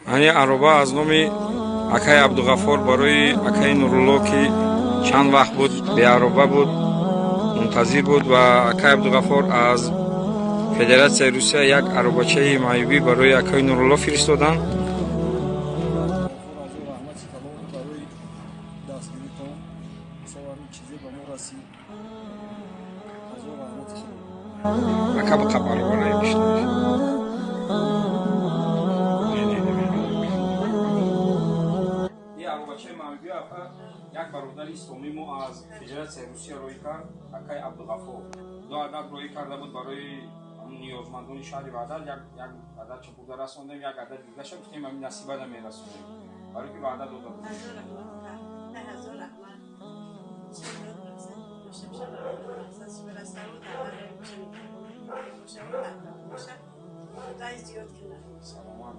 ани ароба аз номи акай Абдуғаффор барои акай Нурулло ки чанд вақт буд беароба буд, мунтазир буд ва акай Абдуғаффор аз Федератсияи Русия як аробачаи маъюбӣ барои акай Нурулло фиристоданд. Ака ба қабар барои биштар. Ин аробачаи маъюбӣ як бародари исломӣ мо аз Федератсияи Русия роҳӣ кард, акай Абдуғаффор. 2 адад роҳӣ карда буд барои ниёзмандони шаҳри Ваҳдат, як адад чапурда расондем, як адад дигаша гуфтем ҳамин насиба намерасонем. Барои ки ваъда дода буд. Саломат.